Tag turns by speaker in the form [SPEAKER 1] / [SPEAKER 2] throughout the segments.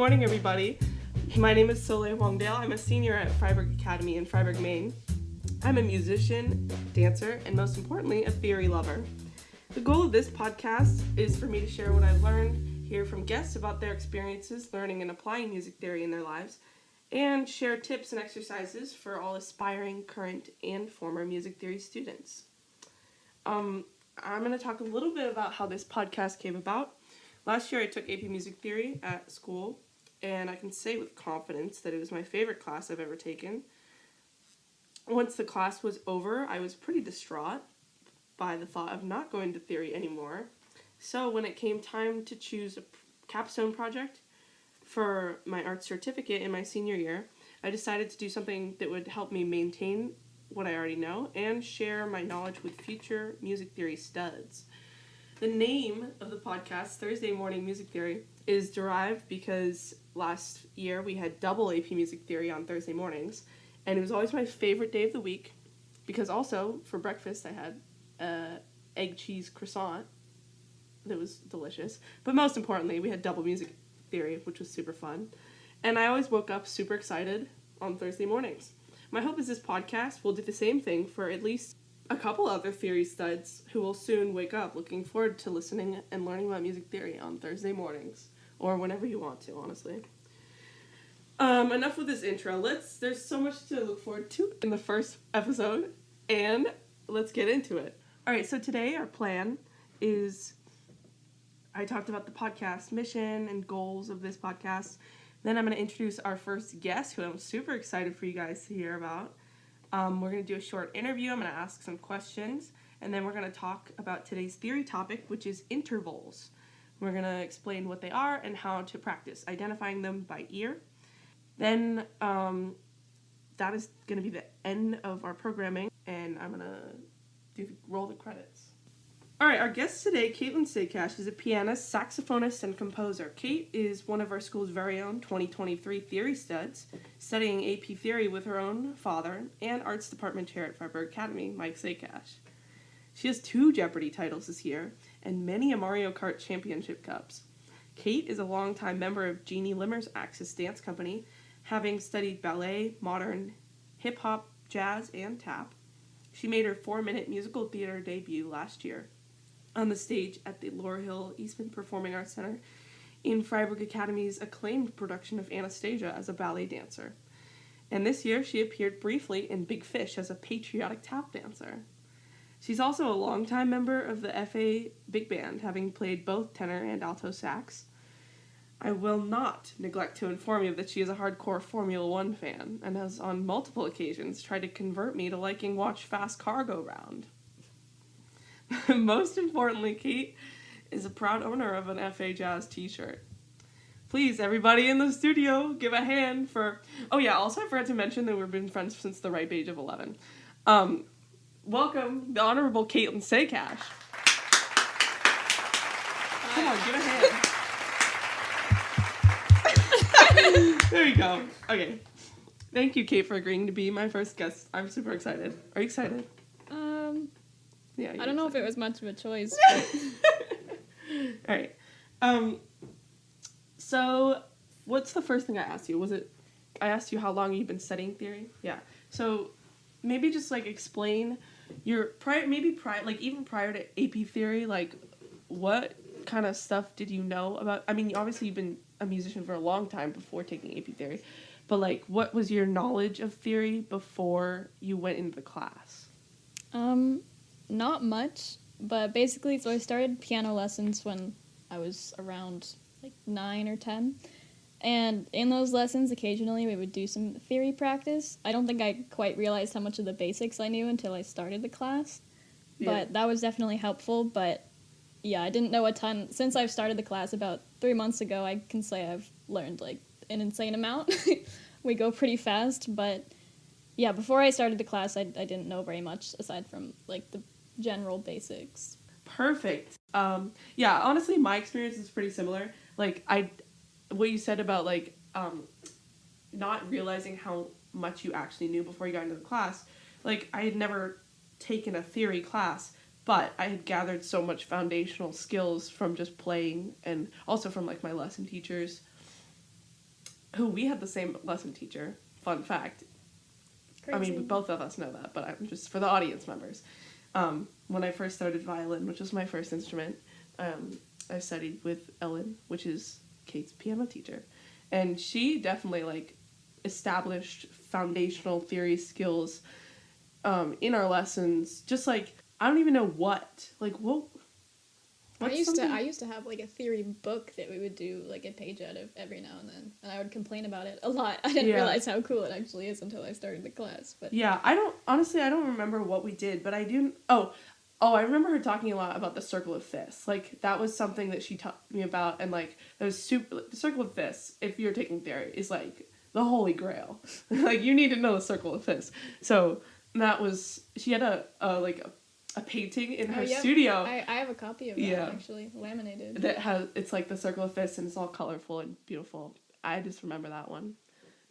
[SPEAKER 1] morning, everybody. My name is Soleil Wongdale. I'm a senior at Freiburg Academy in Freiburg, Maine. I'm a musician, dancer, and most importantly, a theory lover. The goal of this podcast is for me to share what I've learned, hear from guests about their experiences learning and applying music theory in their lives, and share tips and exercises for all aspiring, current, and former music theory students. I'm going to talk a little bit about how this podcast came about. Last year I took AP Music Theory at school, and I can say with confidence that it was my favorite class I've ever taken. Once the class was over, I was pretty distraught by the thought of not going to theory anymore. So when it came time to choose a capstone project for my art certificate in my senior year, I decided to do something that would help me maintain what I already know and share my knowledge with future music theory studs. The name of the podcast, Thursday Morning Music Theory, is derived because last year we had double AP Music Theory on Thursday mornings, and it was always my favorite day of the week because also for breakfast I had egg cheese croissant that was delicious, but most importantly we had double music theory, which was super fun, and I always woke up super excited on Thursday mornings. My hope is this podcast will do the same thing for at least a couple other theory studs who will soon wake up looking forward to listening and learning about music theory on Thursday mornings, or whenever you want to, honestly. Enough with this intro. There's so much to look forward to in the first episode, and let's get into it. Alright, so today our plan is, I talked about the podcast mission and goals of this podcast. Then I'm going to introduce our first guest, who I'm super excited for you guys to hear about. We're going to do a short interview. I'm going to ask some questions, and then we're going to talk about today's theory topic, which is intervals. We're going to explain what they are and how to practice identifying them by ear. Then that is going to be the end of our programming, and I'm going to roll the credits. All right, our guest today, Kaitlyn Sakash, is a pianist, saxophonist, and composer. Kate is one of our school's very own 2023 theory studs, studying AP Theory with her own father and arts department chair at Freiburg Academy, Mike Sakash. She has 2 Jeopardy titles this year and many a Mario Kart Championship Cups. Kate is a longtime member of Jeannie Limmer's Axis Dance Company, having studied ballet, modern, hip-hop, jazz, and tap. She made her 4-minute musical theater debut last year on the stage at the Laurel Hill Eastman Performing Arts Center in Freiburg Academy's acclaimed production of Anastasia as a ballet dancer. And this year she appeared briefly in Big Fish as a patriotic tap dancer. She's also a longtime member of the FA Big Band, having played both tenor and alto sax. I will not neglect to inform you that she is a hardcore Formula One fan and has on multiple occasions tried to convert me to liking watch Fast Car Go Round. Most importantly, Kate is a proud owner of an FA Jazz t-shirt. Please, everybody in the studio, give a hand for... Oh yeah, also I forgot to mention that we've been friends since the ripe age of 11. Welcome, the Honorable Kaitlyn Sakash. Come on, give a hand. There you go. Okay. Thank you, Kate, for agreeing to be my first guest. I'm super excited. Are you excited? Yeah,
[SPEAKER 2] I don't know if it was much of a choice.
[SPEAKER 1] Alright. So, what's the first thing I asked you? I asked you how long you've been studying theory? Yeah. So, maybe just, explain your, even prior to AP Theory, what kind of stuff did you know about, obviously you've been a musician for a long time before taking AP Theory, but, what was your knowledge of theory before you went into the class?
[SPEAKER 2] Not much, but basically, so I started piano lessons when I was around, 9 or 10, and in those lessons, occasionally, we would do some theory practice. I don't think I quite realized how much of the basics I knew until I started the class, but that was definitely helpful, but yeah, I didn't know a ton. Since I've started the class about 3 months ago, I can say I've learned, an insane amount. We go pretty fast, but yeah, before I started the class, I didn't know very much, aside from, the general basics.
[SPEAKER 1] Perfect. Yeah, honestly, my experience is pretty similar. What you said about, not realizing how much you actually knew before you got into the class, I had never taken a theory class, but I had gathered so much foundational skills from just playing and also from, my lesson teachers who we had the same lesson teacher. Fun fact.
[SPEAKER 2] Crazy.
[SPEAKER 1] I mean, both of us know that, but I'm just for the audience members. When I first started violin, which was my first instrument, I studied with Ellen, which is Kate's piano teacher, and she definitely like established foundational theory skills in our lessons. Just like I don't even know what
[SPEAKER 2] I used to have like a theory book that we would do like a page out of every now and then, and I would complain about it a lot. I didn't realize how cool it actually is until I started the class. But
[SPEAKER 1] yeah, I don't remember what we did, but I do. I remember her talking a lot about the circle of fists. Like that was something that she taught me about, and like it was super. The circle of fists, if you're taking theory, is like the holy grail. Like you need to know the circle of fists. So that was she had a painting in her studio.
[SPEAKER 2] I have a copy of that actually, laminated.
[SPEAKER 1] That has it's like the circle of fists and it's all colorful and beautiful. I just remember that one,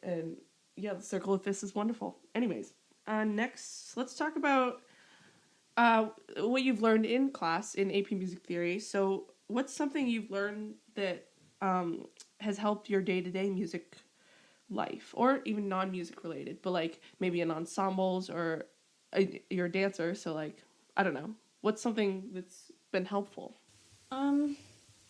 [SPEAKER 1] and yeah, the circle of fists is wonderful. Anyways, next let's talk about what you've learned in class in AP Music Theory. So, what's something you've learned that has helped your day-to-day music life, or even non-music related, but like maybe in ensembles or you're a dancer, so like I don't know, what's something that's been helpful?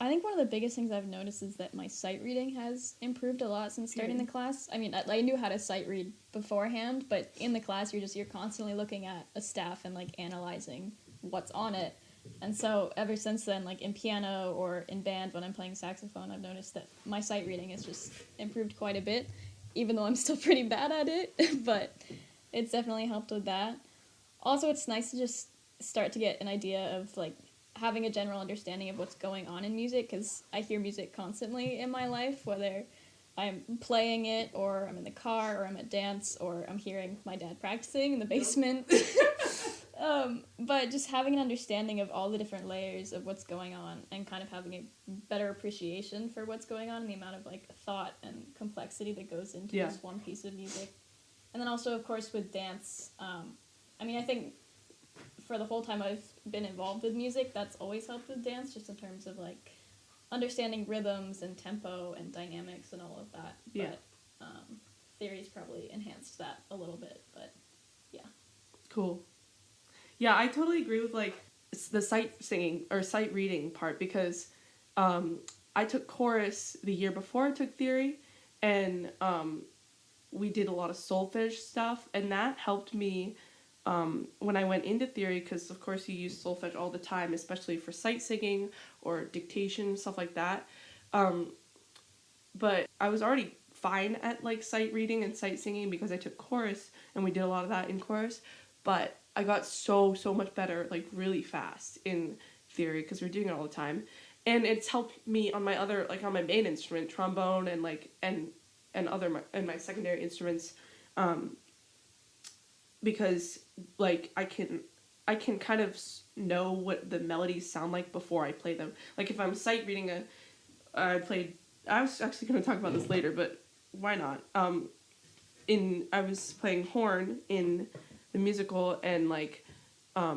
[SPEAKER 2] I think one of the biggest things I've noticed is that my sight reading has improved a lot since starting the class. I mean, I knew how to sight read beforehand, but in the class you're constantly looking at a staff and like analyzing what's on it. And so ever since then, like in piano or in band when I'm playing saxophone, I've noticed that my sight reading has just improved quite a bit, even though I'm still pretty bad at it, but it's definitely helped with that. Also, it's nice to just start to get an idea of like having a general understanding of what's going on in music, because I hear music constantly in my life, whether I'm playing it or I'm in the car or I'm at dance or I'm hearing my dad practicing in the basement. But just having an understanding of all the different layers of what's going on and kind of having a better appreciation for what's going on and the amount of like thought and complexity that goes into this one piece of music. And then also, of course, with dance, I think for the whole time I've been involved with music, that's always helped with dance, just in terms of like understanding rhythms and tempo and dynamics and all of that.
[SPEAKER 1] Yeah.
[SPEAKER 2] But theory's probably enhanced that a little bit, but yeah.
[SPEAKER 1] Cool. Yeah, I totally agree with like the sight singing or sight reading part, because I took chorus the year before I took theory, and we did a lot of solfege stuff, and that helped me when I went into theory, because of course you use solfege all the time, especially for sight singing or dictation, stuff like that. But I was already fine at like sight reading and sight singing because I took chorus and we did a lot of that in chorus, but I got so much better like really fast in theory because we're doing it all the time, and it's helped me on my other, like on my main instrument, trombone, and like and my secondary instruments, because like I can kind of know what the melodies sound like before I play them. Like if I'm sight reading I was actually going to talk about this later, but why not? I was playing horn in the musical, and like a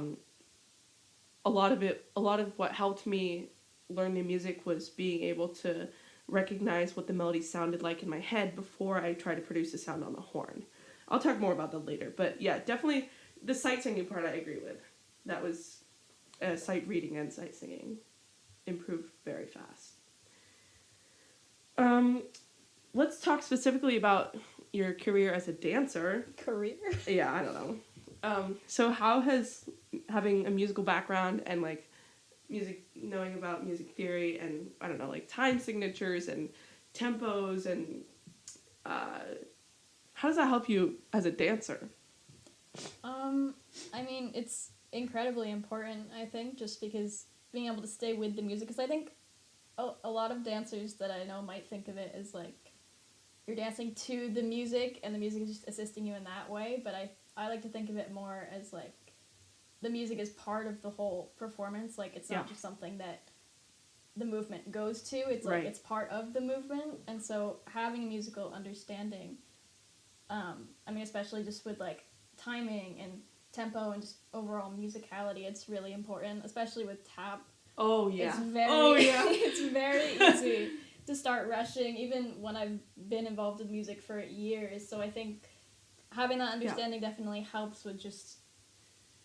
[SPEAKER 1] lot of what helped me learn the music was being able to recognize what the melody sounded like in my head before I try to produce a sound on the horn. I'll talk more about that later, but yeah, definitely the sight singing part I agree with. That was sight reading and sight singing improved very fast. Let's talk specifically about your career as a dancer.
[SPEAKER 2] Career?
[SPEAKER 1] Yeah, I don't know. So how has having a musical background and like knowing about music theory and I don't know, like time signatures and tempos and how does that help you as a dancer?
[SPEAKER 2] It's incredibly important, I think, just because being able to stay with the music, because I think a lot of dancers that I know might think of it as like you're dancing to the music and the music is just assisting you in that way, but I like to think of it more as like the music is part of the whole performance. Like it's not just something that the movement goes to, it's like it's part of the movement. And so having a musical understanding, especially just with like timing and tempo and just overall musicality, it's really important, especially with tap.
[SPEAKER 1] Oh yeah.
[SPEAKER 2] It's very easy to start rushing, even when I've been involved with music for years. So I think having that understanding definitely helps with just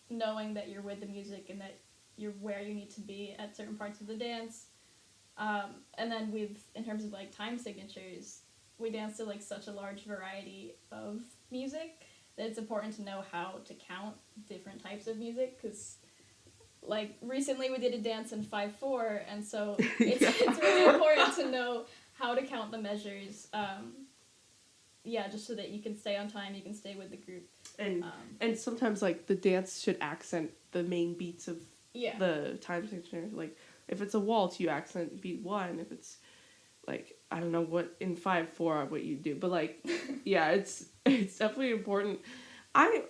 [SPEAKER 2] knowing that you're with the music and that you're where you need to be at certain parts of the dance. And then in terms of like time signatures, we dance to like such a large variety of music that it's important to know how to count different types of music, because like recently we did a dance in 5/4, and so it's really important to know how to count the measures. Just so that you can stay on time, you can stay with the group.
[SPEAKER 1] And sometimes like the dance should accent the main beats of the time signature. Like if it's a waltz, you accent beat 1. If it's like, I don't know what in 5/4 what you do, but like it's definitely important. I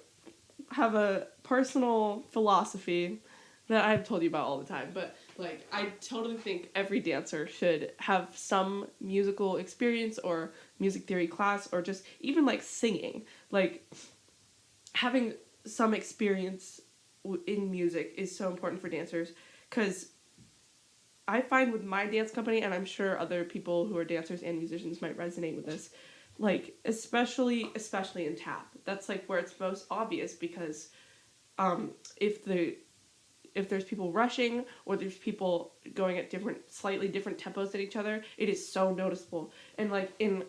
[SPEAKER 1] have a personal philosophy that I've told you about all the time, but like I totally think every dancer should have some musical experience or music theory class, or just even like singing. Like having some experience in music is so important for dancers, because I find with my dance company, and I'm sure other people who are dancers and musicians might resonate with this, like especially in tap, that's like where it's most obvious, because if there's people rushing or there's people going at slightly different tempos than each other, it is so noticeable. And like in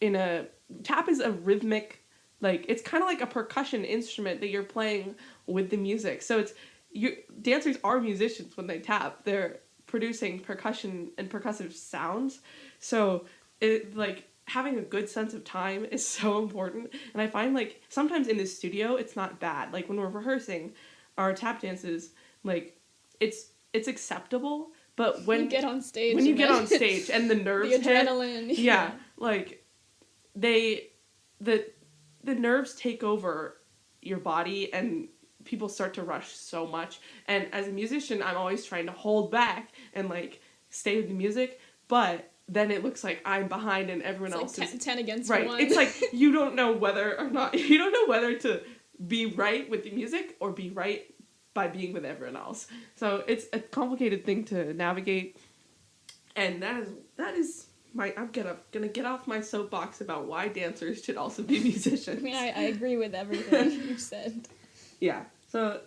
[SPEAKER 1] a tap is a rhythmic, like it's kind of like a percussion instrument that you're playing with the music. So dancers are musicians when they tap. They're producing percussion and percussive sounds. So it like having a good sense of time is so important. And I find like sometimes in the studio it's not bad. Like when we're rehearsing our tap dances, like it's acceptable, but when
[SPEAKER 2] you get on stage
[SPEAKER 1] and the nerves
[SPEAKER 2] the adrenaline
[SPEAKER 1] hit, like the nerves take over your body and people start to rush so much. And as a musician, I'm always trying to hold back and like stay with the music, but then it looks like I'm behind and everyone else
[SPEAKER 2] is 10 against
[SPEAKER 1] right.
[SPEAKER 2] 1.
[SPEAKER 1] It's like you don't know whether to be right with the music or be right by being with everyone else. So it's a complicated thing to navigate, and that is I'm gonna get off my soapbox about why dancers should also be musicians.
[SPEAKER 2] I mean, I agree with everything you said.
[SPEAKER 1] Yeah, so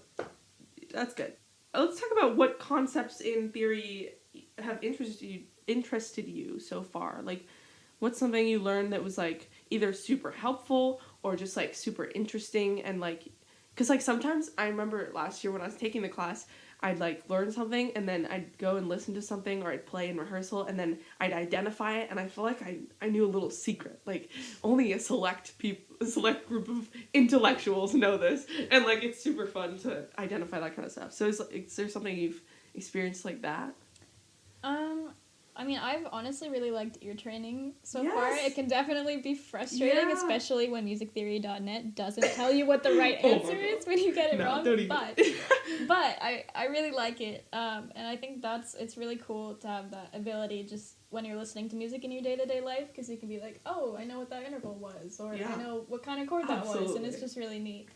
[SPEAKER 1] that's good. Let's talk about what concepts in theory have interested you so far. Like, what's something you learned that was like either super helpful or just like super interesting, and like, because like sometimes I remember last year when I was taking the class, I'd like learn something and then I'd go and listen to something, or I'd play in rehearsal and then I'd identify it, and I feel like I knew a little secret. Like only a select group of intellectuals know this, and like it's super fun to identify that kind of stuff. So is there something you've experienced like that?
[SPEAKER 2] I mean, I've honestly really liked ear training so far. It can definitely be frustrating, especially when musictheory.net doesn't tell you what the right answer is when you get it wrong. But I really like it, and I think it's really cool to have that ability just when you're listening to music in your day-to-day life, because you can be like, oh, I know what that interval was, or I know what kind of chord that was, and it's just really neat.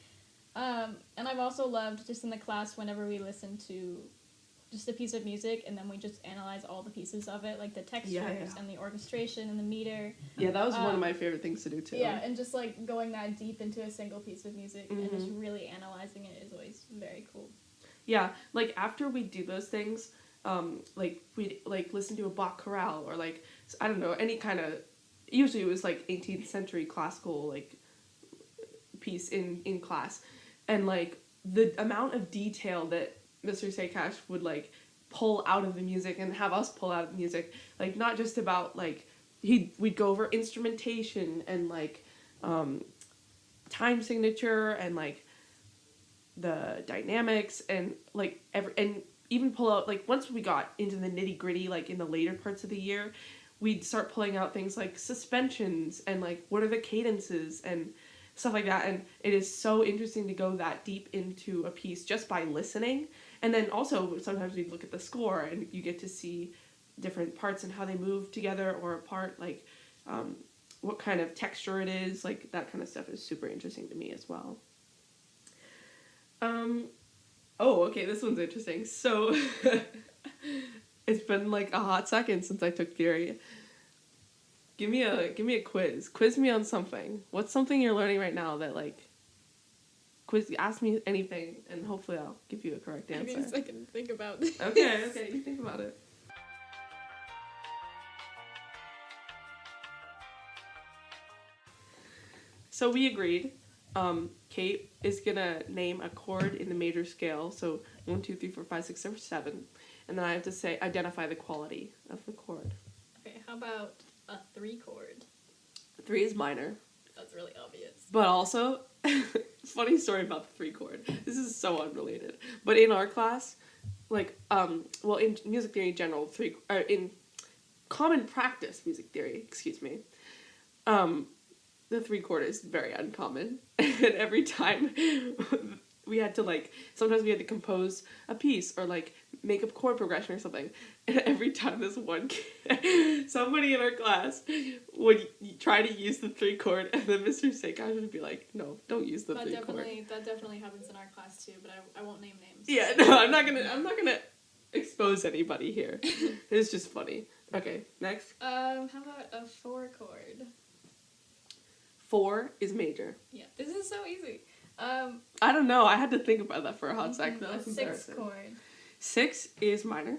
[SPEAKER 2] And I've also loved just in the class whenever we listen to just a piece of music and then we just analyze all the pieces of it, like the textures and the orchestration and the meter.
[SPEAKER 1] Yeah, that was one of my favorite things to do too.
[SPEAKER 2] Yeah, and just like going that deep into a single piece of music and just really analyzing it is always very cool.
[SPEAKER 1] Yeah, like after we do those things, like we'd like listen to a Bach chorale, or like, I don't know, any kind of, usually it was like 18th century classical like piece in class, and like the amount of detail that Mr. Sakash would like pull out of the music and have us pull out of the music, like not just about like we'd go over instrumentation and like time signature and like the dynamics and like and even pull out, like once we got into the nitty gritty, like in the later parts of the year, we'd start pulling out things like suspensions and like what are the cadences and stuff like that. And it is so interesting to go that deep into a piece just by listening. And then also sometimes we'd look at the score and you get to see different parts and how they move together or apart, like what kind of texture it is, like that kind of stuff is super interesting to me as well. Oh, okay, this one's interesting. So It's been like a hot second since I took theory. Give me a quiz. Quiz me on something. What's something you're learning right now that like ask me anything and hopefully I'll give you a correct answer.
[SPEAKER 2] Give me a second to think about this.
[SPEAKER 1] Okay, you think about it. So we agreed. Kate is gonna name a chord in the major scale. So 1, 2, 3, 4, 5, 6, 7, 7. And then I have to say identify the quality of the chord.
[SPEAKER 2] Okay, how about a 3 chord?
[SPEAKER 1] 3 is minor.
[SPEAKER 2] That's really obvious.
[SPEAKER 1] But also, funny story about the 3 chord. This is so unrelated. But in our class, like, well, in music theory in general, in common practice music theory, excuse me, the 3 chord is very uncommon. And every time we had to, like, sometimes we had to compose a piece or, like, make a chord progression or something. And every time this one kid, somebody in our class would try to use the 3 chord, and then Mr. Sakash would be like, no, don't use the 3 chord.
[SPEAKER 2] That definitely happens in our class too, but I won't name names.
[SPEAKER 1] Yeah, no, I'm not gonna expose anybody here. It's just funny. Okay, next.
[SPEAKER 2] How about a 4 chord?
[SPEAKER 1] 4 is major.
[SPEAKER 2] Yeah, this is so easy.
[SPEAKER 1] I don't know. I had to think about that for a hot second.
[SPEAKER 2] A 6 chord.
[SPEAKER 1] 6 is minor.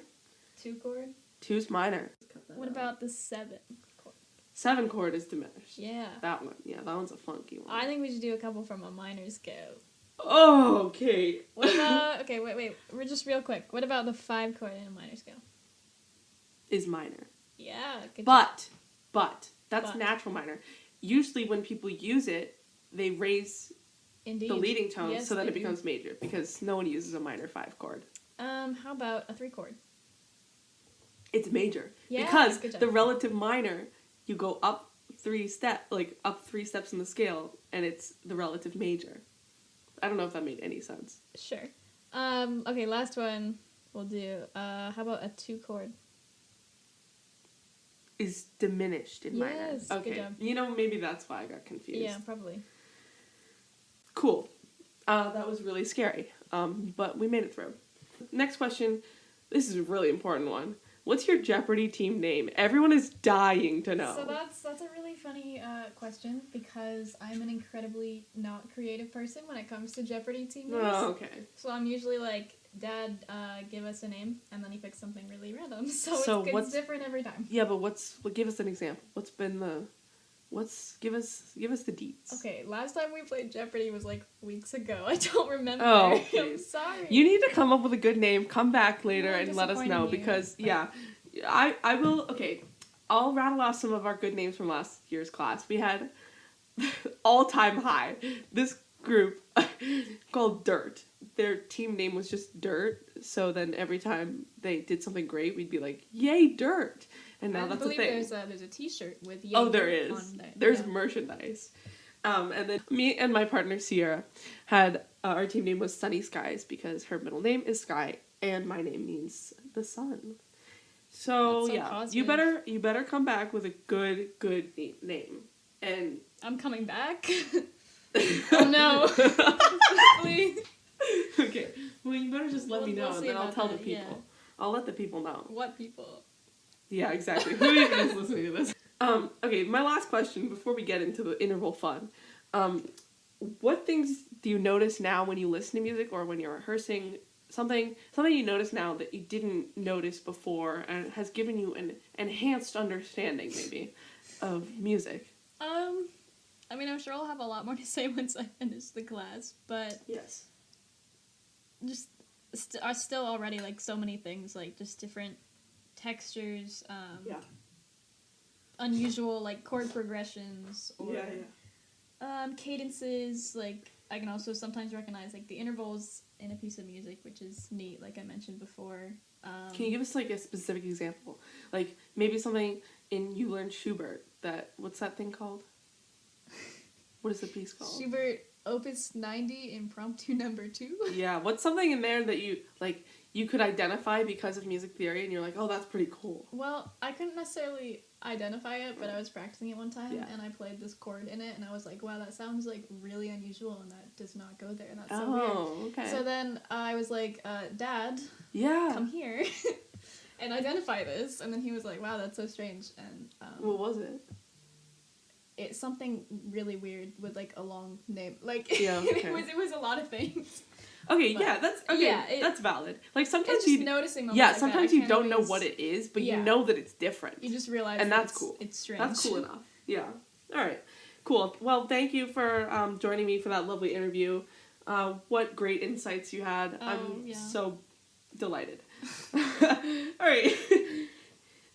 [SPEAKER 2] 2 chord.
[SPEAKER 1] 2 is minor.
[SPEAKER 2] What about the 7 chord?
[SPEAKER 1] 7 chord is diminished.
[SPEAKER 2] Yeah.
[SPEAKER 1] That one. Yeah, that one's a funky one.
[SPEAKER 2] I think we should do a couple from a minor scale.
[SPEAKER 1] Oh, okay.
[SPEAKER 2] What about... Okay, wait. We're just real quick. What about the 5 chord in a minor scale?
[SPEAKER 1] Is minor.
[SPEAKER 2] Yeah. Good
[SPEAKER 1] But, that's natural minor. Usually when people use it, they raise
[SPEAKER 2] Indeed.
[SPEAKER 1] the leading tone so that it
[SPEAKER 2] do.
[SPEAKER 1] becomes major, because no one uses a minor 5 chord.
[SPEAKER 2] How about a 3 chord?
[SPEAKER 1] It's major.
[SPEAKER 2] Yeah,
[SPEAKER 1] because
[SPEAKER 2] good job.
[SPEAKER 1] the relative minor, you go up 3 steps in the scale, and it's the relative major. I don't know if that made any sense.
[SPEAKER 2] Sure. Okay, last one we'll do. How about a 2 chord?
[SPEAKER 1] Is diminished in minor.
[SPEAKER 2] Yes,
[SPEAKER 1] Okay.
[SPEAKER 2] good job.
[SPEAKER 1] You know, maybe that's why I got confused.
[SPEAKER 2] Yeah, probably.
[SPEAKER 1] Cool. That was really scary. But we made it through. Next question. This is a really important one. What's your Jeopardy team name? Everyone is dying to know.
[SPEAKER 2] So that's a really funny question because I'm an incredibly not creative person when it comes to Jeopardy team names.
[SPEAKER 1] Oh, okay.
[SPEAKER 2] So I'm usually like, Dad, give us a name, and then he picks something really random. So it's different every time.
[SPEAKER 1] Yeah, but give us an example. Give us the deets.
[SPEAKER 2] Okay, last time we played Jeopardy was like weeks ago. I don't remember.
[SPEAKER 1] Oh,
[SPEAKER 2] I'm sorry.
[SPEAKER 1] You need to come up with a good name. Come back later
[SPEAKER 2] I'm
[SPEAKER 1] and let us know
[SPEAKER 2] disappointing you,
[SPEAKER 1] because
[SPEAKER 2] but-
[SPEAKER 1] I will. Okay, I'll rattle off some of our good names from last year's class. We had all-time high. This group called Dirt. Their team name was just Dirt. So then every time they did something great, we'd be like, "Yay, Dirt!" And now that's a thing.
[SPEAKER 2] There's a T-shirt with Yay
[SPEAKER 1] Oh, there
[SPEAKER 2] Dirt
[SPEAKER 1] is.
[SPEAKER 2] on there.
[SPEAKER 1] There's
[SPEAKER 2] Yeah.
[SPEAKER 1] merchandise. And then me and my partner Sierra had our team name was Sunny Skies because her middle name is Sky and my name means the sun. So
[SPEAKER 2] That's so
[SPEAKER 1] yeah,
[SPEAKER 2] positive.
[SPEAKER 1] you better come back with a good name. And
[SPEAKER 2] I'm coming back. Oh no! Please.
[SPEAKER 1] okay, well you better just let me know
[SPEAKER 2] We'll
[SPEAKER 1] and
[SPEAKER 2] see
[SPEAKER 1] then I'll
[SPEAKER 2] about
[SPEAKER 1] tell the
[SPEAKER 2] that,
[SPEAKER 1] people.
[SPEAKER 2] yeah.
[SPEAKER 1] I'll let the people know.
[SPEAKER 2] What people?
[SPEAKER 1] Yeah, exactly. Who even is listening to this? Okay, my last question before we get into the interval fun. What things do you notice now when you listen to music or when you're rehearsing? Something you notice now that you didn't notice before and has given you an enhanced understanding, maybe, of music?
[SPEAKER 2] I mean, I'm sure I'll have a lot more to say once I finish the class, but
[SPEAKER 1] Yes.
[SPEAKER 2] just are still already like so many things, like just different textures, unusual like chord progressions or cadences. Like I can also sometimes recognize like the intervals in a piece of music, which is neat, like I mentioned before.
[SPEAKER 1] Can you give us like a specific example? Like maybe something you learned Schubert what's that thing called? What is the piece called?
[SPEAKER 2] Schubert Opus 90 Impromptu Number 2.
[SPEAKER 1] Yeah, what's something in there that you could identify because of music theory and you're like, oh, that's pretty cool.
[SPEAKER 2] Well, I couldn't necessarily identify it, but I was practicing it one time,
[SPEAKER 1] Yeah.
[SPEAKER 2] and I played this chord in it, and I was like, wow, that sounds, like, really unusual, and that does not go there, and that's so weird.
[SPEAKER 1] Okay.
[SPEAKER 2] So then I was like, Dad,
[SPEAKER 1] Yeah.
[SPEAKER 2] come here. and identify this. And then he was like, wow, that's so strange. And
[SPEAKER 1] what was it?
[SPEAKER 2] It's something really weird with like a long name. Like
[SPEAKER 1] Yeah, okay.
[SPEAKER 2] it was a lot of things.
[SPEAKER 1] Okay,
[SPEAKER 2] But,
[SPEAKER 1] yeah, that's okay.
[SPEAKER 2] yeah,
[SPEAKER 1] That's valid. Like sometimes
[SPEAKER 2] it's just noticing moments.
[SPEAKER 1] yeah,
[SPEAKER 2] like
[SPEAKER 1] sometimes
[SPEAKER 2] that.
[SPEAKER 1] you don't know what it is, but you know that it's different.
[SPEAKER 2] You just realize,
[SPEAKER 1] and that's cool.
[SPEAKER 2] It's strange.
[SPEAKER 1] That's cool enough. Yeah. All right. Cool. Well, thank you for joining me for that lovely interview. What great insights you had. I'm so delighted. All right.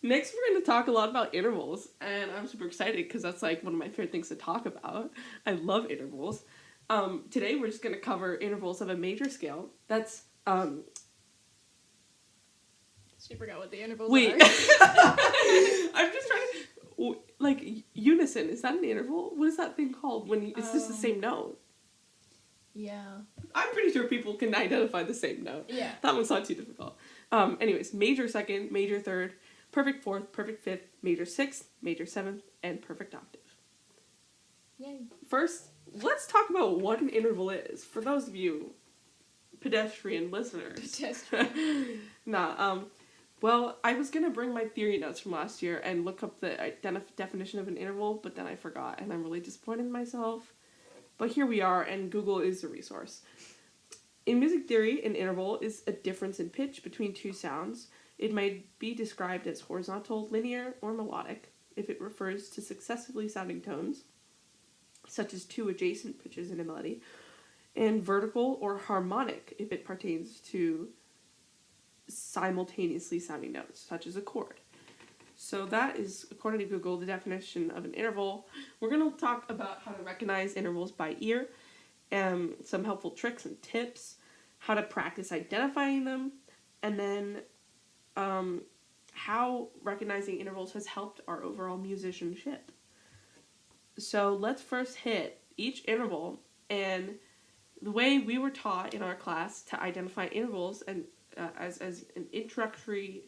[SPEAKER 1] Next, we're going to talk a lot about intervals, and I'm super excited because that's like one of my favorite things to talk about. I love intervals. Today, we're just going to cover intervals of a major scale. That's
[SPEAKER 2] She forgot what the intervals
[SPEAKER 1] wait.
[SPEAKER 2] are.
[SPEAKER 1] I'm just trying to like unison. Is that an interval? What is that thing called when it's just the same note?
[SPEAKER 2] Yeah.
[SPEAKER 1] I'm pretty sure people can identify the same note.
[SPEAKER 2] Yeah.
[SPEAKER 1] That one's not too difficult. Anyways, major second, major third, perfect fourth, perfect fifth, major sixth, major seventh, and perfect octave.
[SPEAKER 2] Yay.
[SPEAKER 1] First, let's talk about what an interval is. For those of you pedestrian listeners. Well, I was going to bring my theory notes from last year and look up the definition of an interval, but then I forgot, and I'm really disappointed in myself. But here we are, and Google is the resource. In music theory, an interval is a difference in pitch between two sounds. It might be described as horizontal, linear, or melodic if it refers to successively sounding tones, such as two adjacent pitches in a melody, and vertical or harmonic if it pertains to simultaneously sounding notes, such as a chord. So that is, according to Google, the definition of an interval. We're going to talk about how to recognize intervals by ear, some helpful tricks and tips, how to practice identifying them, and then how recognizing intervals has helped our overall musicianship. So let's first hit each interval, and the way we were taught in our class to identify intervals and as an introductory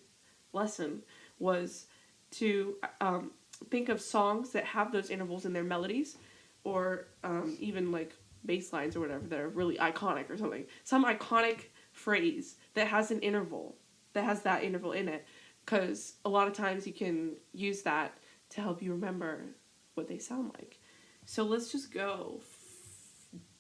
[SPEAKER 1] lesson was to think of songs that have those intervals in their melodies, or even like bass lines or whatever that are really iconic or something. Some iconic phrase that has an interval, that has that interval in it, because a lot of times you can use that to help you remember what they sound like. So let's just go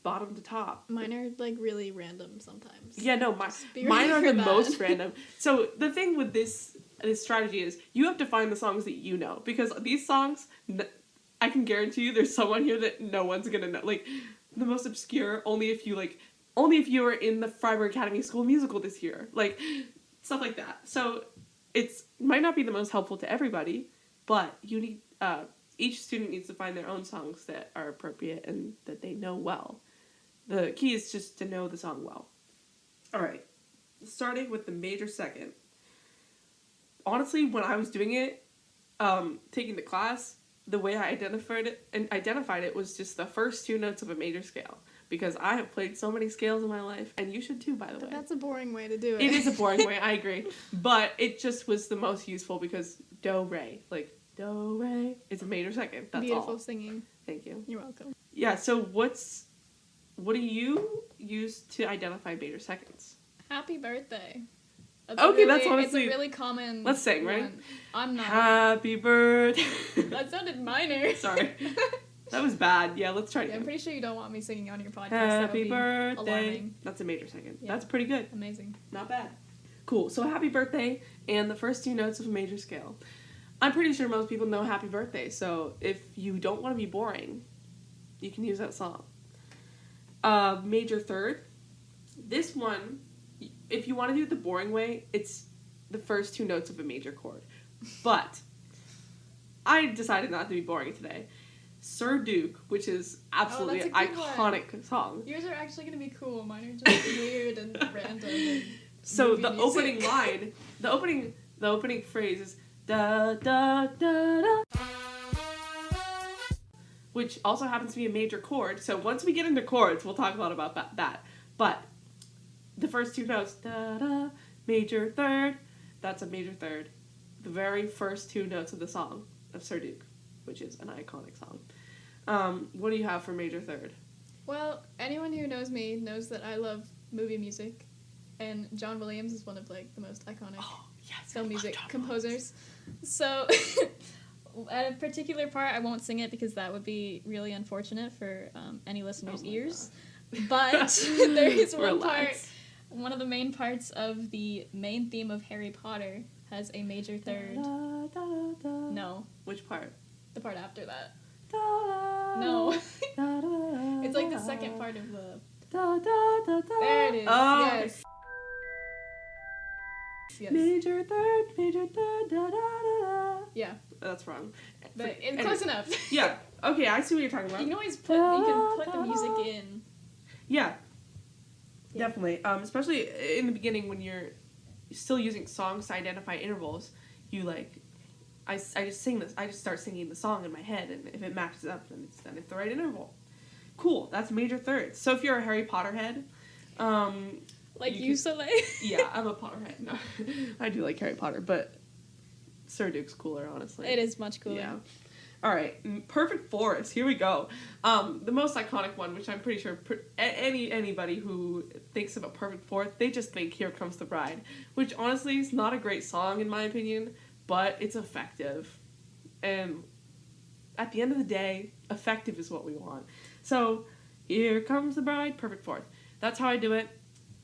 [SPEAKER 1] bottom to top.
[SPEAKER 2] Mine are like really random sometimes.
[SPEAKER 1] Yeah, no, mine are the most random. So the thing with this strategy is you have to find the songs that you know, because these songs, I can guarantee you there's someone here that no one's gonna know. Like the most obscure, only if you were in the Freiburg Academy School musical this year, like stuff like that. So it's might not be the most helpful to everybody, but you need each student needs to find their own songs that are appropriate and that they know well. The key is just to know the song well. All right, starting with the major second. Honestly, when I was doing it, taking the class, the way I identified it was just the first two notes of a major scale, because I have played so many scales in my life, and you should too, by the way.
[SPEAKER 2] That's a boring way to do it.
[SPEAKER 1] It is a boring way, I agree, but it just was the most useful because do re, like do re, it's a major second. That's
[SPEAKER 2] beautiful
[SPEAKER 1] all.
[SPEAKER 2] Singing.
[SPEAKER 1] Thank you.
[SPEAKER 2] You're welcome.
[SPEAKER 1] Yeah. So what do you use to identify major seconds?
[SPEAKER 2] Happy birthday.
[SPEAKER 1] That's honestly...
[SPEAKER 2] It's a really common...
[SPEAKER 1] Let's sing, right?
[SPEAKER 2] one. I'm not...
[SPEAKER 1] Happy birthday.
[SPEAKER 2] That sounded minor.
[SPEAKER 1] Sorry. That was bad. Yeah, let's try it again.
[SPEAKER 2] I'm pretty sure you don't want me singing on your podcast.
[SPEAKER 1] Happy birthday.
[SPEAKER 2] Alarming.
[SPEAKER 1] That's a major second.
[SPEAKER 2] Yeah.
[SPEAKER 1] That's pretty good.
[SPEAKER 2] Amazing.
[SPEAKER 1] Not bad. Cool. So happy birthday and the first two notes of a major scale. I'm pretty sure most people know happy birthday, so if you don't want to be boring, you can use that song. Major third. This one, if you want to do it the boring way, it's the first two notes of a major chord. But I decided not to be boring today. Sir Duke, which is absolutely an iconic song.
[SPEAKER 2] Yours are actually going to be cool. Mine are just weird and random. And
[SPEAKER 1] so the opening line, the opening phrase is da da da da, which also happens to be a major chord. So once we get into chords, we'll talk a lot about that. But the first two notes, da da, major third, that's a major third. The very first two notes of the song of Sir Duke, which is an iconic song. What do you have for major third?
[SPEAKER 2] Well, anyone who knows me knows that I love movie music. and John Williams is one of like the most iconic film
[SPEAKER 1] I
[SPEAKER 2] music
[SPEAKER 1] love John
[SPEAKER 2] composers. So at a particular part, I won't sing it because that would be really unfortunate for any listeners' ears. But there is one part, one of the main parts of the main theme of Harry Potter has a major third. No.
[SPEAKER 1] Which part?
[SPEAKER 2] The part after that. No. It's like the second part of the... There it is.
[SPEAKER 1] Oh.
[SPEAKER 2] Yes. Yes.
[SPEAKER 1] Major third, da da da.
[SPEAKER 2] Yeah.
[SPEAKER 1] That's wrong.
[SPEAKER 2] But it's close enough.
[SPEAKER 1] Yeah. Okay, I see what you're talking about.
[SPEAKER 2] You can always put the music in.
[SPEAKER 1] Yeah. Definitely. Especially in the beginning when you're still using songs to identify intervals, you like I just sing this. I just start singing the song in my head, and if it matches up, then it's the right interval. Cool. That's major thirds. So if you're a Harry Potter head,
[SPEAKER 2] like you, Soleil.
[SPEAKER 1] Yeah, I'm a Potterhead. No, I do like Harry Potter, but Sir Duke's cooler, honestly.
[SPEAKER 2] It is much cooler.
[SPEAKER 1] Yeah. All right, Perfect Forest. Here we go. The most iconic one, which I'm pretty sure anybody who thinks of a Perfect Forest, they just think "Here Comes the Bride," which honestly is not a great song in my opinion, but it's effective. And at the end of the day, effective is what we want. So, "Here Comes the Bride," Perfect Forest. That's how I do it.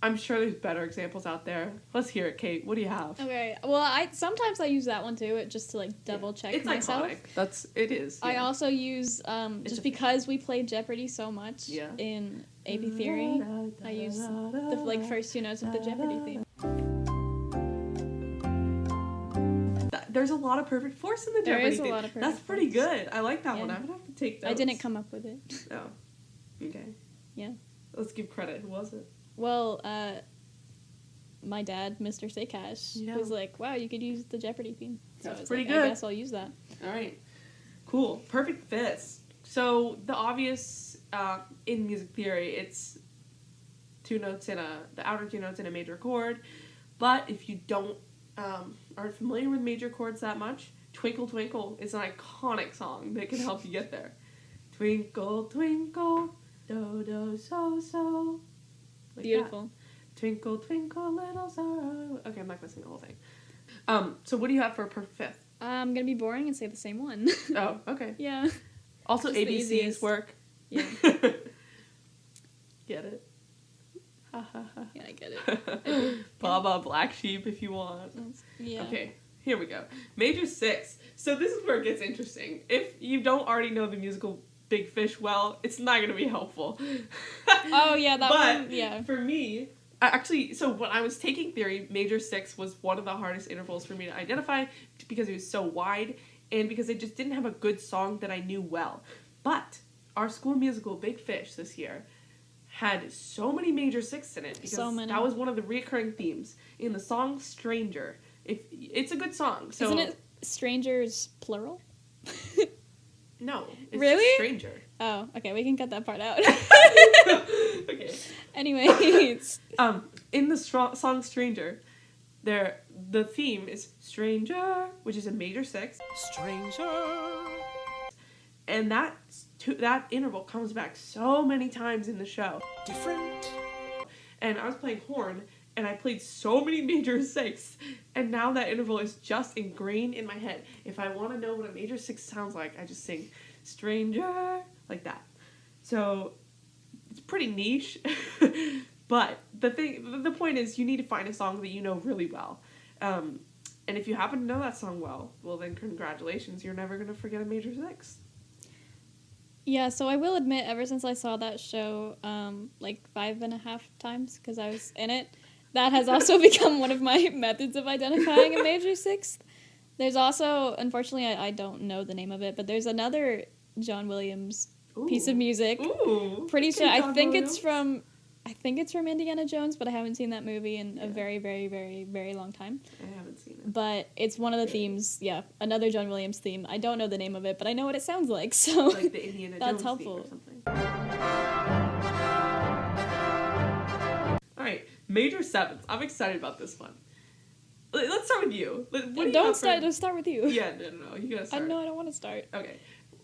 [SPEAKER 1] I'm sure there's better examples out there. Let's hear it, Kate. What do you have?
[SPEAKER 2] Okay. Well, sometimes I use that one too, just to like double check myself.
[SPEAKER 1] It's iconic. It is. Yeah.
[SPEAKER 2] I also use just because we played Jeopardy so much in AP Theory. I use the like first two notes of the Jeopardy theme.
[SPEAKER 1] There's a lot of Perfect Force in the Jeopardy theme.
[SPEAKER 2] There is a lot of Perfect
[SPEAKER 1] That's pretty
[SPEAKER 2] Force.
[SPEAKER 1] good. I like that one. I'm gonna have to take notes.
[SPEAKER 2] I didn't come up with it.
[SPEAKER 1] Oh. Okay.
[SPEAKER 2] Yeah.
[SPEAKER 1] Let's give credit. Who was it?
[SPEAKER 2] Well, my dad, Mr. Sakash, was like, wow, you could use the Jeopardy theme. So
[SPEAKER 1] That's
[SPEAKER 2] I was
[SPEAKER 1] pretty
[SPEAKER 2] like,
[SPEAKER 1] good.
[SPEAKER 2] I guess I'll use that.
[SPEAKER 1] All right. Cool. Perfect fifths. So the obvious in music theory, it's the outer two notes in a major chord. But if you aren't familiar with major chords that much, Twinkle Twinkle is an iconic song that can help you get there. Twinkle, twinkle, do, do, so, so. Like
[SPEAKER 2] Beautiful.
[SPEAKER 1] That. Twinkle, twinkle, little star. Okay, I'm not gonna sing the whole thing. So what do you have for a perfect fifth?
[SPEAKER 2] I'm gonna be boring and say the same one.
[SPEAKER 1] Oh, okay.
[SPEAKER 2] Yeah.
[SPEAKER 1] Also,
[SPEAKER 2] Just
[SPEAKER 1] ABCs work.
[SPEAKER 2] Yeah.
[SPEAKER 1] Get it? Ha ha ha.
[SPEAKER 2] Yeah, I get it.
[SPEAKER 1] Baba Black Sheep if you want.
[SPEAKER 2] Yeah.
[SPEAKER 1] Okay, here we go. Major six. So this is where it gets interesting. If you don't already know the musical Big Fish well, it's not going to be helpful.
[SPEAKER 2] Oh, yeah, that one,
[SPEAKER 1] But for me, so when I was taking theory, major six was one of the hardest intervals for me to identify because it was so wide and because I just didn't have a good song that I knew well. But our school musical, Big Fish, this year had so many major sixths in it because that was one of the recurring themes in the song Stranger. It's a good song. So
[SPEAKER 2] isn't it Strangers plural?
[SPEAKER 1] No, it's
[SPEAKER 2] really?
[SPEAKER 1] Stranger.
[SPEAKER 2] Oh, okay, we can cut that part out.
[SPEAKER 1] Okay.
[SPEAKER 2] Anyways.
[SPEAKER 1] In the song Stranger, the theme is Stranger, which is a major sixth. Stranger. And that interval comes back so many times in the show. Different. And I was playing horn, and I played so many major sixths, and now that interval is just ingrained in my head. If I want to know what a major sixth sounds like, I just sing Stranger, like that. So, it's pretty niche, but the point is you need to find a song that you know really well. And if you happen to know that song well, then congratulations, you're never going to forget a major sixth.
[SPEAKER 2] Yeah, so I will admit, ever since I saw that show, like 5.5 times, because I was in it, that has also become one of my methods of identifying a major sixth. There's also, unfortunately, I don't know the name of it, but there's another John Williams piece of music.
[SPEAKER 1] Ooh.
[SPEAKER 2] Pretty sure, I think it's from Indiana Jones, but I haven't seen that movie in a very, very, very, very long time.
[SPEAKER 1] I haven't seen it.
[SPEAKER 2] But it's one of the themes, another John Williams theme. I don't know the name of it, but I know what it sounds like, so
[SPEAKER 1] like the Indiana
[SPEAKER 2] that's
[SPEAKER 1] Jones
[SPEAKER 2] helpful.
[SPEAKER 1] Theme or something. Alright, major sevenths. I'm excited about this one. Let's start with you.
[SPEAKER 2] Don't start with you.
[SPEAKER 1] Yeah, no, you gotta start.
[SPEAKER 2] I know I don't want to start.
[SPEAKER 1] Okay,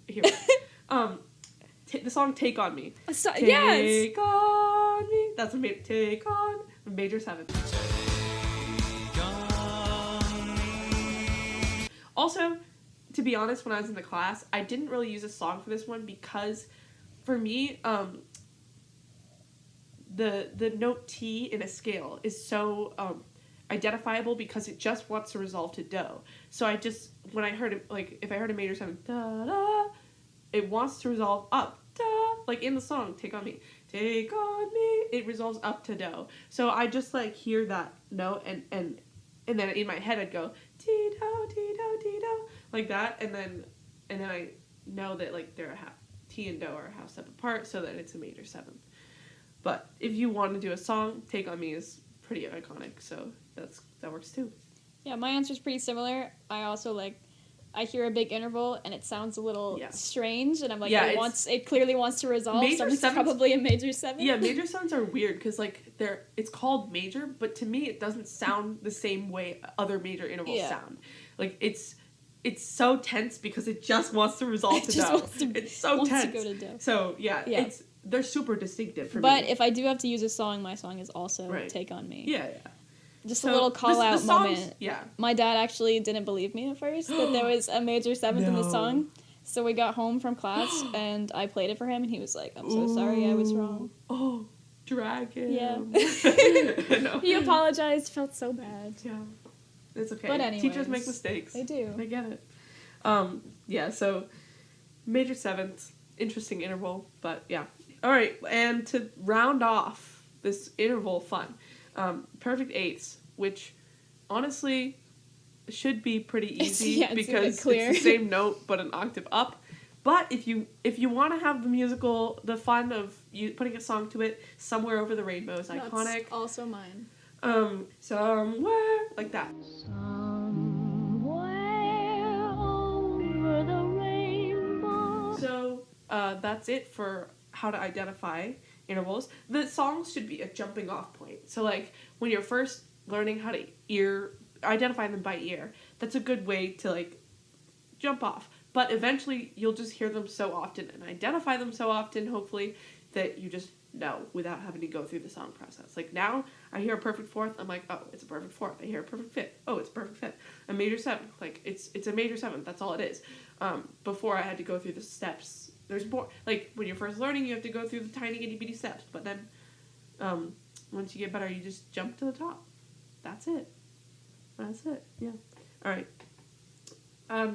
[SPEAKER 1] here we go. The song Take On Me.
[SPEAKER 2] Yes!
[SPEAKER 1] Take on me. That's what made it. Take on Major 7th. Also, to be honest, when I was in the class, I didn't really use a song for this one because, for me, the note T in a scale is so identifiable because it just wants to resolve to do. So I just, when I heard it, like, if I heard a major 7, da da, it wants to resolve up, da, like in the song, Take On Me, take on me, it resolves up to do. So I just, like, hear that note, and then in my head I'd go, T-do, T-do, T-do, like that, and then I know that, like, they're T and do are a half step apart, so that it's a major 7th. But if you want to do a song, Take On Me is pretty iconic, so that works too.
[SPEAKER 2] Yeah, my answer's pretty similar. I also, like, I hear a big interval and it sounds a little strange, and I'm like, it clearly wants to resolve, so it's probably a major 7.
[SPEAKER 1] Yeah, major 7s are weird because, like, it's called major, but to me it doesn't sound the same way other major intervals sound. Like, it's so tense because it just wants to resolve to do. It's so tense. To go to do. So yeah. They're super distinctive for me.
[SPEAKER 2] But if I do have to use a song, my song is also Take On Me.
[SPEAKER 1] Yeah.
[SPEAKER 2] Just a little call-out moment.
[SPEAKER 1] Yeah.
[SPEAKER 2] My dad actually didn't believe me at first that there was a major 7th in the song. So we got home from class, and I played it for him, and he was like, I'm so sorry, I was wrong.
[SPEAKER 1] Oh, dragon.
[SPEAKER 2] Yeah. He apologized, felt so bad.
[SPEAKER 1] Yeah. It's okay.
[SPEAKER 2] But anyways,
[SPEAKER 1] teachers make mistakes.
[SPEAKER 2] They do.
[SPEAKER 1] They get it. Yeah, so major 7th, interesting interval, but yeah. All right, and to round off this interval fun, perfect 8ths, which honestly should be pretty easy because it's the same note but an octave up. But if you want to have the fun of you putting a song to it, Somewhere Over the Rainbow is iconic.
[SPEAKER 2] That's also mine.
[SPEAKER 1] Somewhere, like that.
[SPEAKER 3] Somewhere over the rainbow.
[SPEAKER 1] So that's it for how to identify intervals. The songs should be a jumping off point. So, like, when you're first learning how to identify them by ear, that's a good way to, like, jump off. But eventually you'll just hear them so often and identify them so often, hopefully, that you just know without having to go through the song process. Like, now I hear a perfect 4th, I'm like, oh, it's a perfect 4th. I hear a perfect 5th, oh, it's a perfect 5th. A major 7th, like, it's a major 7th, that's all it is. Before I had to go through the steps. There's more, like, when you're first learning, you have to go through the tiny itty bitty steps, but then once you get better, you just jump to the top. That's it, yeah. Alright,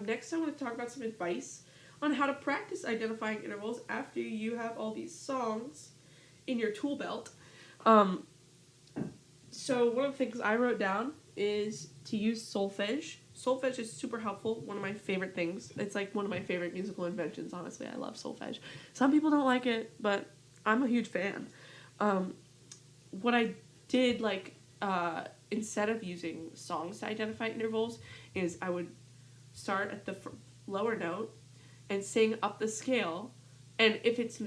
[SPEAKER 1] next I want to talk about some advice on how to practice identifying intervals after you have all these songs in your tool belt. So one of the things I wrote down is to use solfege. Solfege is super helpful, one of my favorite things. It's like one of my favorite musical inventions, honestly. I love solfege. Some people don't like it, but I'm a huge fan. What I did, like, instead of using songs to identify intervals, is I would start at the lower note and sing up the scale. And if it's,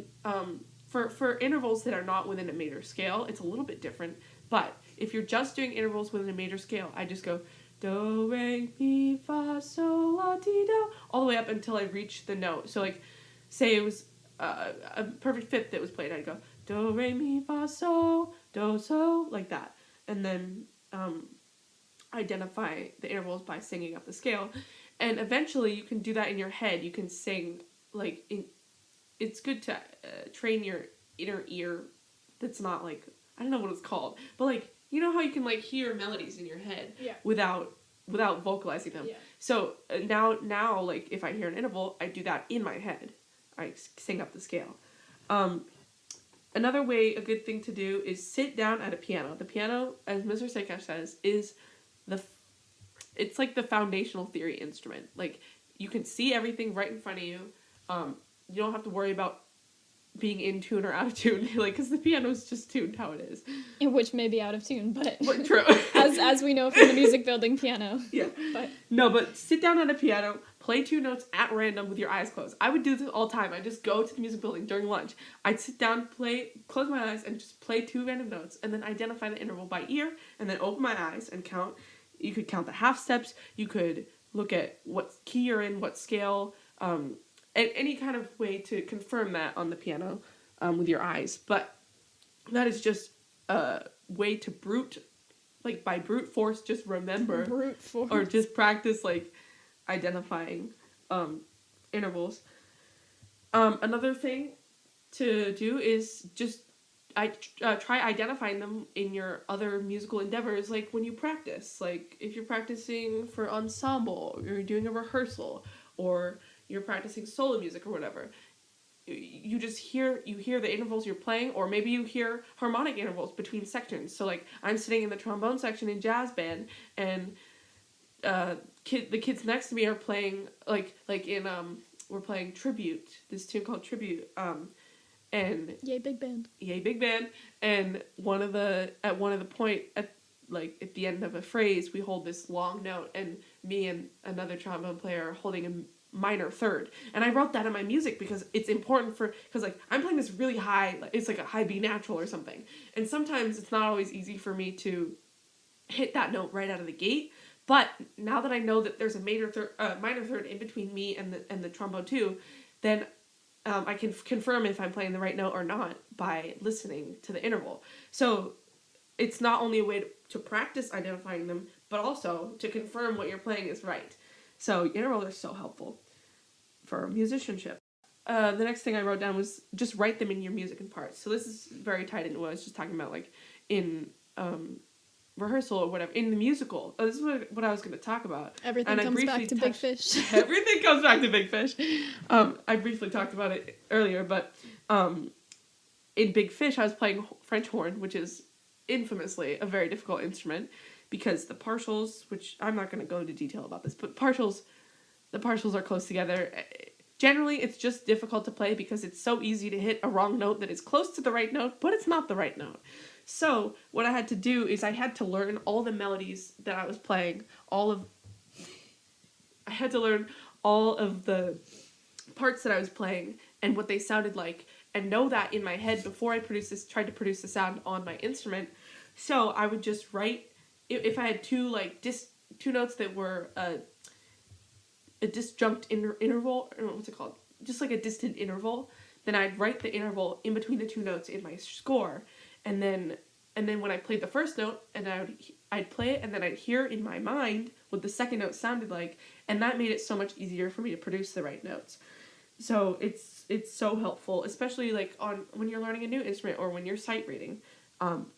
[SPEAKER 1] for intervals that are not within a major scale, it's a little bit different. But if you're just doing intervals within a major scale, I just go do, re, mi, fa, sol, la, ti, do, all the way up until I reach the note. So, like, say it was a perfect 5th that was played, I'd go do, re, mi, fa, sol, do, so, like that. And then identify the intervals by singing up the scale. And eventually you can do that in your head. You can sing, like, it's good to train your inner ear that's not, like, I don't know what it's called, but, like, you know how you can, like, hear melodies in your head without vocalizing them. Yeah. So now, like, if I hear an interval, I do that in my head. I sing up the scale. Another way, a good thing to do is sit down at a piano. The piano, as Mr. Sakash says, is it's like the foundational theory instrument. Like, you can see everything right in front of you. You don't have to worry about being in tune or out of tune, like, because the piano is just tuned how it is.
[SPEAKER 2] Which may be out of tune, but
[SPEAKER 1] true.
[SPEAKER 2] as we know from the music building piano.
[SPEAKER 1] Yeah. But sit down at a piano, play 2 notes at random with your eyes closed. I would do this all the time. I'd just go to the music building during lunch. I'd sit down, close my eyes, and just play 2 random notes, and then identify the interval by ear, and then open my eyes and count. You could count the half steps. You could look at what key you're in, what scale, any kind of way to confirm that on the piano with your eyes. But that is just way to by brute force, just remember.
[SPEAKER 2] Brute force.
[SPEAKER 1] Or just practice, identifying intervals. Another thing to do is just try identifying them in your other musical endeavors, like when you practice. Like if you're practicing for ensemble, or you're doing a rehearsal, or you're practicing solo music or whatever. You just hear the intervals you're playing, or maybe you hear harmonic intervals between sections. So like I'm sitting in the trombone section in jazz band, and the kids next to me are playing we're playing Tribute, this tune called Tribute, and
[SPEAKER 2] Yay big band.
[SPEAKER 1] And at the end of a phrase, we hold this long note, and me and another trombone player are holding a minor third. And I wrote that in my music because it's important because I'm playing this really high, it's like a high B natural or something. And sometimes it's not always easy for me to hit that note right out of the gate. But now that I know that there's a minor third in between me and the trombone too, then I can confirm if I'm playing the right note or not by listening to the interval. So it's not only a way to practice identifying them, but also to confirm what you're playing is right. So intervals are so helpful for musicianship. The next thing I wrote down was just write them in your music and parts. So this is very tied into what I was just talking about, in rehearsal or whatever, in the musical. This is what I was going to talk about.
[SPEAKER 2] Everything comes back to Big Fish.
[SPEAKER 1] Everything comes back to Big Fish. I briefly talked about it earlier, but in Big Fish I was playing French horn, which is infamously a very difficult instrument, because the partials, which I'm not going to go into detail about this, but the partials are close together. Generally, it's just difficult to play because it's so easy to hit a wrong note that is close to the right note, but it's not the right note. So what I had to do is I had to learn all the melodies that I was playing, I had to learn all of the parts that I was playing and what they sounded like, and know that in my head before I tried to produce the sound on my instrument. So I would just write, if I had two notes that were a disjunct interval, or what's it called? Just like a distant interval, then I'd write the interval in between the two notes in my score, and then when I played the first note, and I'd play it, and then I'd hear in my mind what the second note sounded like, and that made it so much easier for me to produce the right notes. So it's so helpful, especially when you're learning a new instrument or when you're sight reading,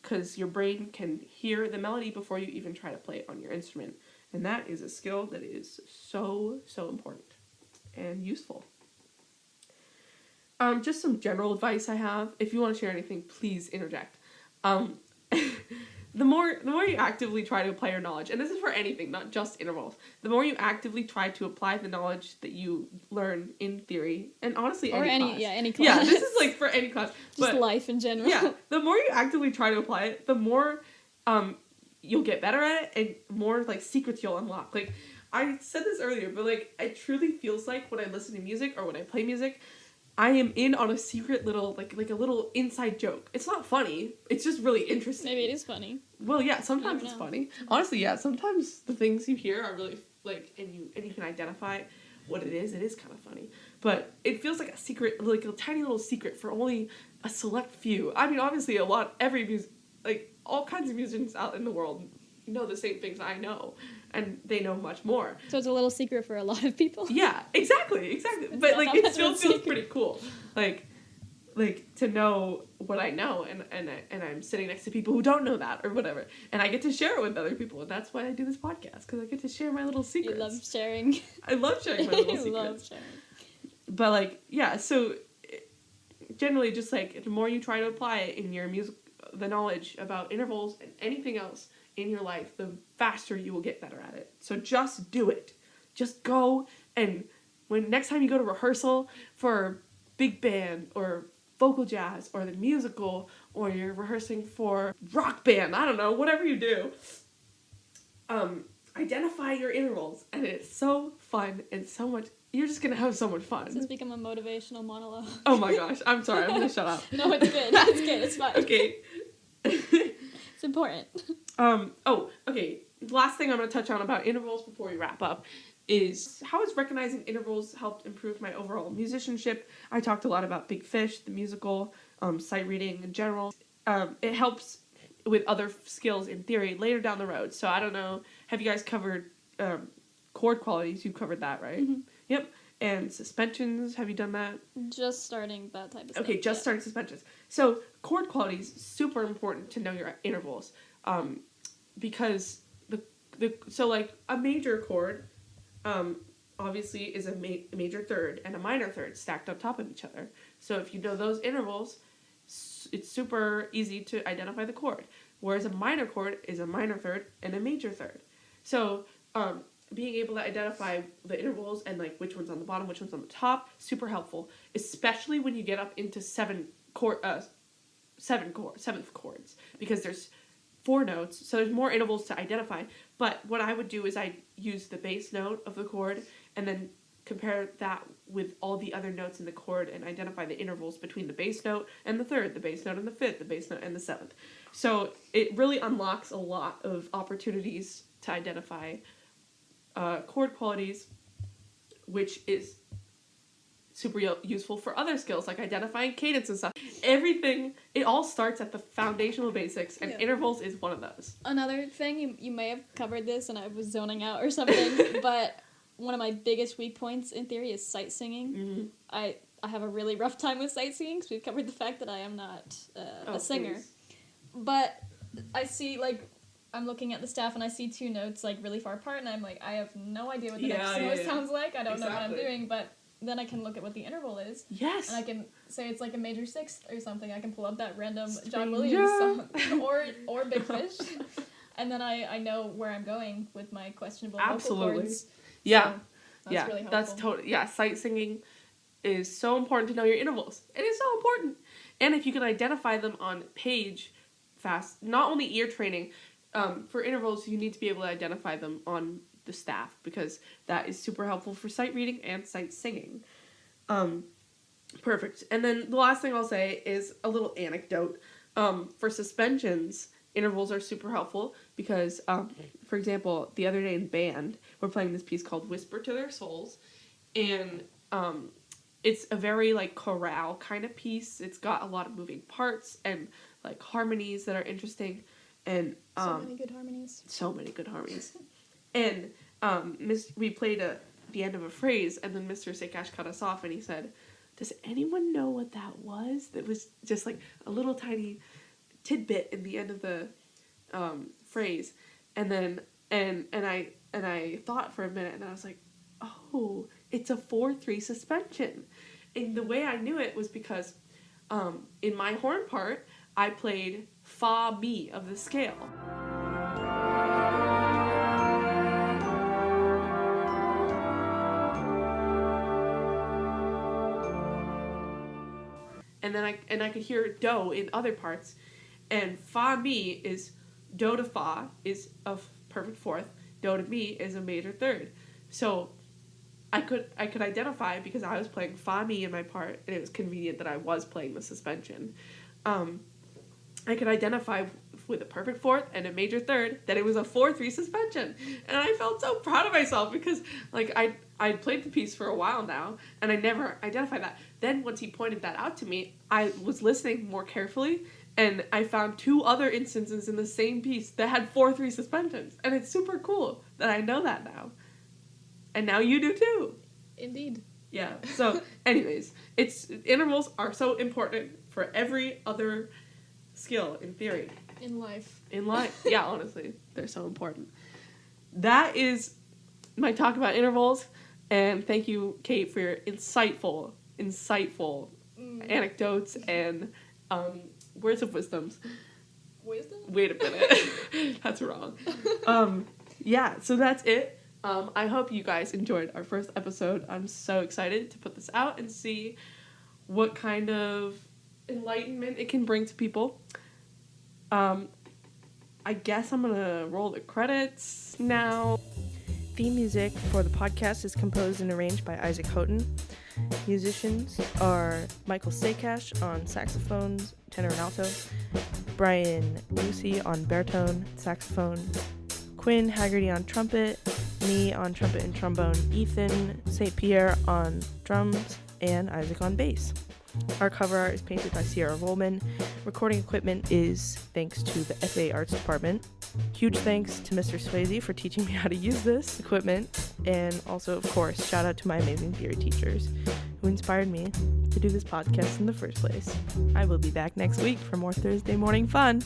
[SPEAKER 1] because your brain can hear the melody before you even try to play it on your instrument. And that is a skill that is so, so important and useful. Just some general advice I have. If you want to share anything, please interject. The more you actively try to apply your knowledge, and this is for anything, not just intervals, the more you actively try to apply the knowledge that you learn in theory, and honestly any class.
[SPEAKER 2] Any class.
[SPEAKER 1] Yeah, this is for any class.
[SPEAKER 2] Just life in general.
[SPEAKER 1] Yeah, the more you actively try to apply it, the more you'll get better at it, and more secrets you'll unlock. I said this earlier, but it truly feels like when I listen to music or when I play music, I am in on a secret little, a little inside joke. It's not funny. It's just really interesting.
[SPEAKER 2] Maybe it is funny.
[SPEAKER 1] Well, yeah, sometimes it's funny. Honestly, yeah, sometimes the things you hear are really, and you can identify what it is kind of funny. But it feels like a secret, a tiny little secret for only a select few. I mean, obviously all kinds of musicians out in the world know the same things I know, and they know much more.
[SPEAKER 2] So it's a little secret for a lot of people.
[SPEAKER 1] Yeah, exactly. But it still feels pretty cool, to know what I know, and I'm sitting next to people who don't know that or whatever, and I get to share it with other people, and that's why I do this podcast, because I get to share my little secrets.
[SPEAKER 2] You love sharing.
[SPEAKER 1] I love sharing my little secrets.
[SPEAKER 2] Love sharing.
[SPEAKER 1] But yeah, so generally, just the more you try to apply it in your music, the knowledge about intervals and anything else in your life, the faster you will get better at it. So just do it. Just go, and next time you go to rehearsal for big band or vocal jazz or the musical, or you're rehearsing for rock band, I don't know, whatever you do, identify your intervals, and it's so fun and so much. You're just gonna have so much fun.
[SPEAKER 2] This has become a motivational monologue.
[SPEAKER 1] Oh my gosh, I'm sorry, I'm gonna shut up.
[SPEAKER 2] No, it's good. It's good. It's fine.
[SPEAKER 1] Okay.
[SPEAKER 2] It's important.
[SPEAKER 1] Okay. The last thing I'm going to touch on about intervals before we wrap up is how has recognizing intervals helped improve my overall musicianship. I talked a lot about Big Fish, the musical, sight reading in general. It helps with other skills in theory later down the road. So I don't know, have you guys covered chord qualities? You've covered that, right?
[SPEAKER 2] Mm-hmm.
[SPEAKER 1] Yep. And suspensions, have you done that?
[SPEAKER 2] Just starting that type of stuff.
[SPEAKER 1] Okay, just starting suspensions. So chord qualities, super important to know your intervals, because so like a major chord, obviously is a major third and a minor third stacked on top of each other. So if you know those intervals, it's super easy to identify the chord. Whereas a minor chord is a minor third and a major third. So being able to identify the intervals and like which one's on the bottom, which one's on the top, super helpful, especially when you get up into seventh chords, because there's 4 notes, so there's more intervals to identify. But what I would do is I use the bass note of the chord and then compare that with all the other notes in the chord and identify the intervals between the bass note and the third, the bass note and the fifth, the bass note and the seventh. So it really unlocks a lot of opportunities to identify chord qualities, which is super useful for other skills like identifying cadence and stuff. Everything, it all starts at the foundational basics, and intervals is one of those.
[SPEAKER 2] Another thing, you may have covered this and I was zoning out or something, but one of my biggest weak points in theory is sight singing.
[SPEAKER 1] Mm-hmm.
[SPEAKER 2] I have a really rough time with sight singing because we've covered the fact that I am not a singer.
[SPEAKER 1] Please.
[SPEAKER 2] But I see, like, I'm looking at the staff and I see 2 notes like really far apart and I'm like, I have no idea what the next note sounds like. I don't know what I'm doing, but then I can look at what the interval is.
[SPEAKER 1] Yes. And
[SPEAKER 2] I can say it's like a major 6th or something. I can pull up that random John Williams song or Big Fish. And then I know where I'm going with my questionable vocal chords.
[SPEAKER 1] Yeah.
[SPEAKER 2] So that's really helpful.
[SPEAKER 1] That's totally, sight singing is so important to know your intervals. It is so important. And if you can identify them on page fast, not only ear training, for intervals, you need to be able to identify them on the staff because that is super helpful for sight reading and sight singing. Perfect. And then the last thing I'll say is a little anecdote. For suspensions, intervals are super helpful because, for example, the other day in band, we're playing this piece called Whisper to Their Souls, and it's a very like chorale kind of piece. It's got a lot of moving parts and like harmonies that are interesting. And
[SPEAKER 2] so many good harmonies.
[SPEAKER 1] And we played the end of a phrase, and then Mr. Sakash cut us off, and he said, "Does anyone know what that was?" That was just like a little tiny tidbit in the end of the phrase, and then and I thought for a minute, and I was like, "Oh, it's a 4/3 suspension." And the way I knew it was because in my horn part, I played Fa Mi of the scale. And I could hear Do in other parts, and Fa Mi is Do to Fa is a perfect 4th, Do to Mi is a major 3rd. So I could identify because I was playing Fa Mi in my part, and it was convenient that I was playing the suspension. I could identify with a perfect 4th and a major 3rd that it was a 4/3 suspension, and I felt so proud of myself because like I played the piece for a while now and I never identified that. Then once he pointed that out to me, I was listening more carefully and I found 2 other instances in the same piece that had 4/3 suspensions, and it's super cool that I know that now, and now you do too.
[SPEAKER 2] Indeed.
[SPEAKER 1] Yeah. So, anyways, intervals are so important for every other skill in theory.
[SPEAKER 2] In life.
[SPEAKER 1] Yeah, honestly, they're so important. That is my talk about intervals, and thank you, Kate, for your insightful anecdotes and words of wisdoms.
[SPEAKER 2] Wisdom?
[SPEAKER 1] Wait a minute. That's wrong. Yeah, so that's it. I hope you guys enjoyed our first episode. I'm so excited to put this out and see what kind of enlightenment it can bring to people. I guess I'm gonna roll the credits now.
[SPEAKER 4] Theme music for the podcast is composed and arranged by Isaac Houghton. Musicians are Michael Sakash on saxophones, tenor and alto, Brian Lucy on baritone, saxophone, Quinn Haggerty on trumpet, me on trumpet and trombone, Ethan St. Pierre on drums, and Isaac on bass. Our cover art is painted by Sierra Volman. Recording equipment is thanks to the FA Arts Department. Huge thanks to Mr. Swayze for teaching me how to use this equipment. And also, of course, shout out to my amazing theory teachers who inspired me to do this podcast in the first place. I will be back next week for more Thursday morning fun.